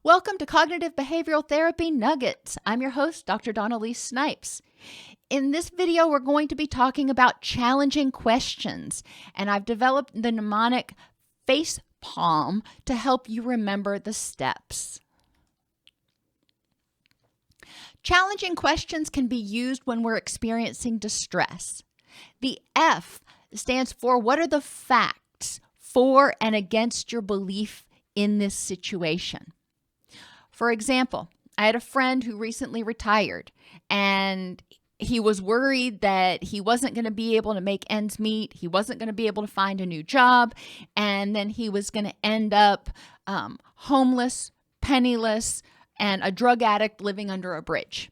Welcome to Cognitive Behavioral Therapy Nuggets. I'm your host, Dr. Elise Snipes. In this video, we're going to be talking about challenging questions, and I've developed the mnemonic face palm to help you remember the steps. Challenging questions can be used when we're experiencing distress. The F stands for what are the facts for and against your belief in this situation. For example, I had a friend who recently retired, and he was worried that he wasn't going to be able to make ends meet. He wasn't going to be able to find a new job, and then he was going to end up homeless, penniless, and a drug addict living under a bridge.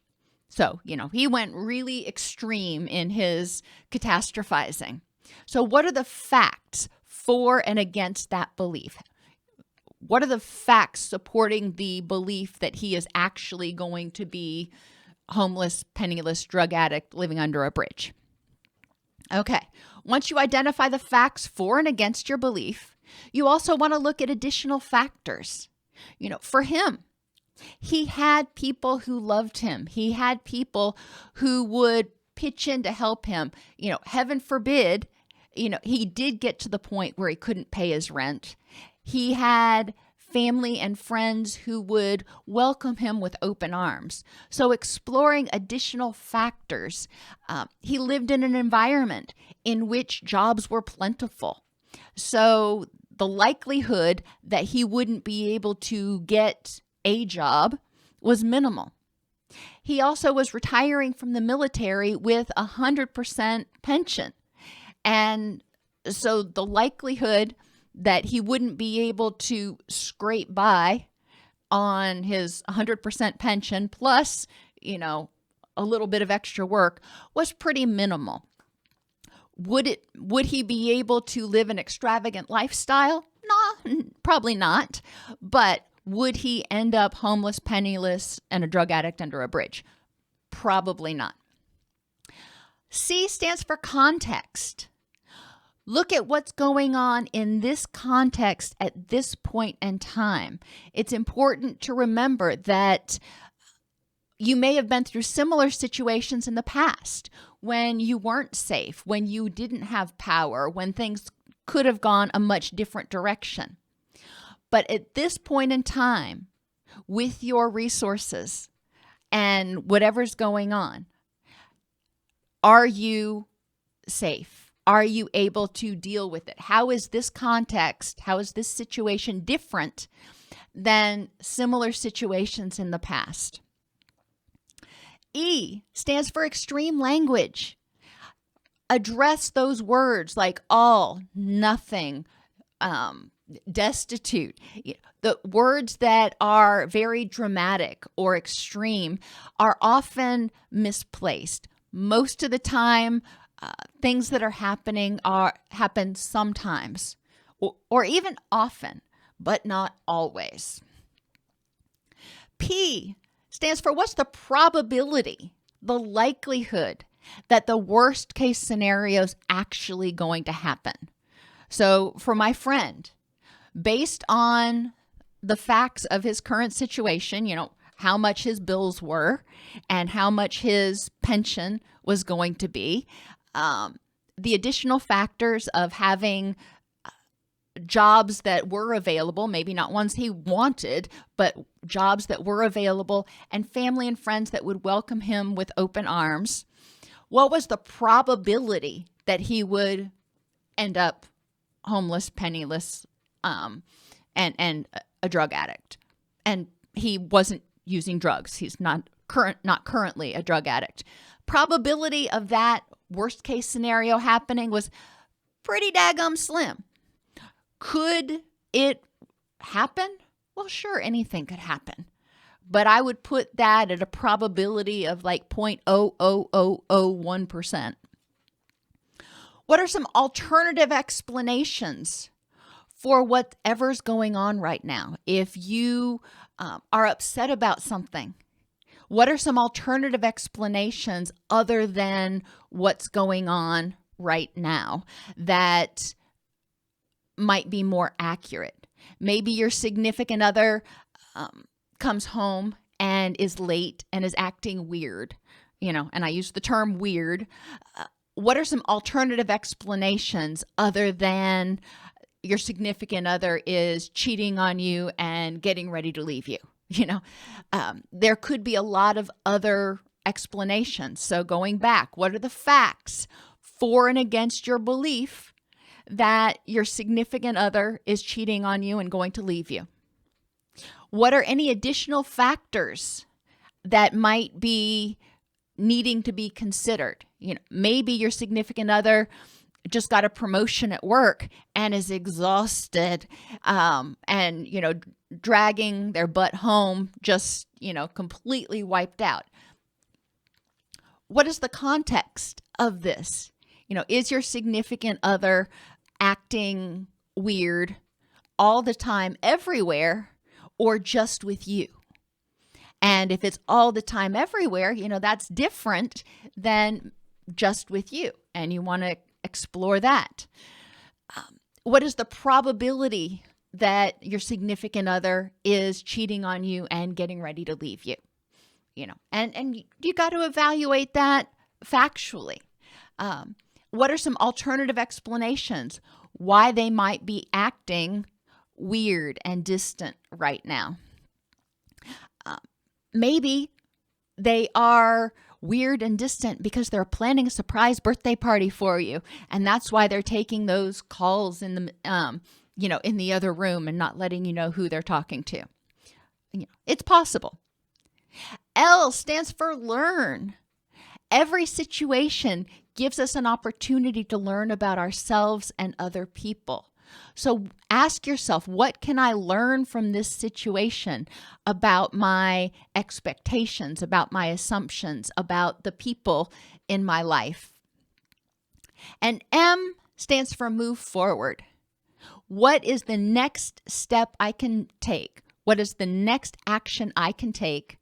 So, he went really extreme in his catastrophizing. So what are the facts for and against that belief? What are the facts supporting the belief that he is actually going to be homeless, penniless, drug addict living under a bridge? Okay, once you identify the facts for and against your belief, you also want to look at additional factors. For him, he had people who loved him. He had people who would pitch in to help him. Heaven forbid, he did get to the point where he couldn't pay his rent. He had family and friends who would welcome him with open arms. So exploring additional factors. He lived in an environment in which jobs were plentiful. So the likelihood that he wouldn't be able to get a job was minimal. He also was retiring from the military with 100% pension. And so the likelihood that he wouldn't be able to scrape by on his 100% pension plus, a little bit of extra work was pretty minimal. Would he be able to live an extravagant lifestyle? No, probably not. But would he end up homeless, penniless, and a drug addict under a bridge? Probably not. C stands for context. Look at what's going on in this context at this point in time. It's important to remember that you may have been through similar situations in the past when you weren't safe, when you didn't have power, when things could have gone a much different direction. But at this point in time, with your resources and whatever's going on, are you safe? Are you able to deal with it? How is this context, how is this situation different than similar situations in the past? E stands for extreme language. Address those words like all, nothing, destitute. The words that are very dramatic or extreme are often misplaced. Most of the time, things that are happening happen sometimes or even often, but not always. P stands for what's the probability, the likelihood that the worst case scenario is actually going to happen. So for my friend, based on the facts of his current situation, how much his bills were and how much his pension was going to be, the additional factors of having jobs that were available, maybe not ones he wanted, but jobs that were available, and family and friends that would welcome him with open arms. What was the probability that he would end up homeless, penniless, and a drug addict? And he wasn't using drugs. He's not currently a drug addict. Probability of that worst case scenario happening was pretty daggum slim. Could it happen? Well, sure, anything could happen. But I would put that at a probability of like 0.00001%. What are some alternative explanations for whatever's going on right now? If you are upset about something, what are some alternative explanations other than what's going on right now that might be more accurate? Maybe your significant other comes home and is late and is acting weird, and I use the term weird, what are some alternative explanations other than your significant other is cheating on you and getting ready to leave you? There could be a lot of other explanations. So going back, what are the facts for and against your belief that your significant other is cheating on you and going to leave you? What are any additional factors that might be needing to be considered? Maybe your significant other just got a promotion at work and is exhausted, and, dragging their butt home, just, completely wiped out. What is the context of this? Is your significant other acting weird all the time, everywhere, or just with you? And if it's all the time, everywhere, that's different than just with you, and you want to explore that. What is the probability that your significant other is cheating on you and getting ready to leave you? And you got to evaluate that factually. What are some alternative explanations why they might be acting weird and distant right now? Maybe they are weird and distant because they're planning a surprise birthday party for you, and that's why they're taking those calls in the in the other room and not letting you know who they're talking to. It's possible. L stands for learn. Every situation gives us an opportunity to learn about ourselves and other people. So ask yourself, what can I learn from this situation about my expectations, about my assumptions, about the people in my life? And M stands for move forward. What is the next step I can take? What is the next action I can take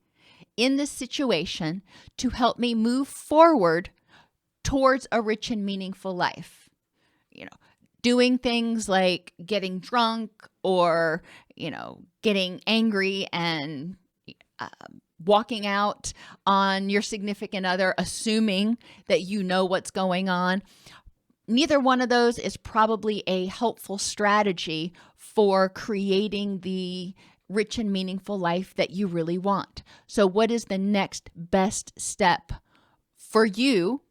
in this situation to help me move forward towards a rich and meaningful life? Doing things like getting drunk or, getting angry and walking out on your significant other, assuming that you know what's going on. Neither one of those is probably a helpful strategy for creating the rich and meaningful life that you really want. So what is the next best step for you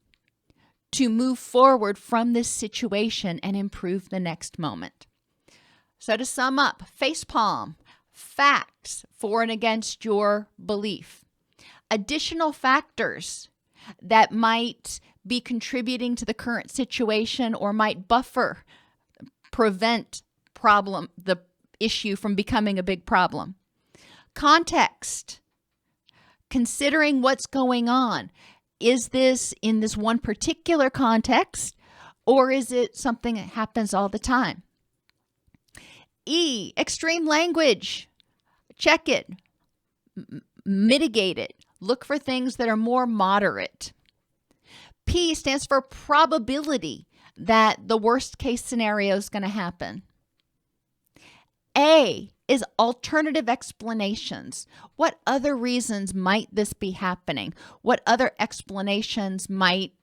to move forward from this situation and improve the next moment? So to sum up, facepalm, facts for and against your belief. Additional factors that might be contributing to the current situation or might prevent the issue from becoming a big problem. Context, considering what's going on. Is this in this one particular context, or is it something that happens all the time? E, extreme language. Check it. Mitigate it. Look for things that are more moderate. P stands for probability that the worst case scenario is going to happen. A is alternative explanations. What other reasons might this be happening? What other explanations might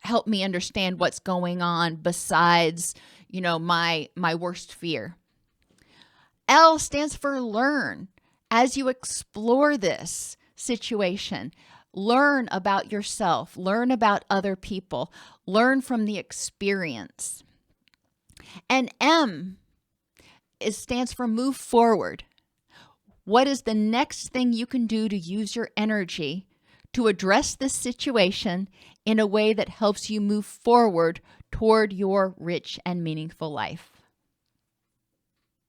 help me understand what's going on besides, my worst fear? L stands for learn. As you explore this situation, learn about yourself, learn about other people, learn from the experience. And M, it stands for move forward. What is the next thing you can do to use your energy to address this situation in a way that helps you move forward toward your rich and meaningful life?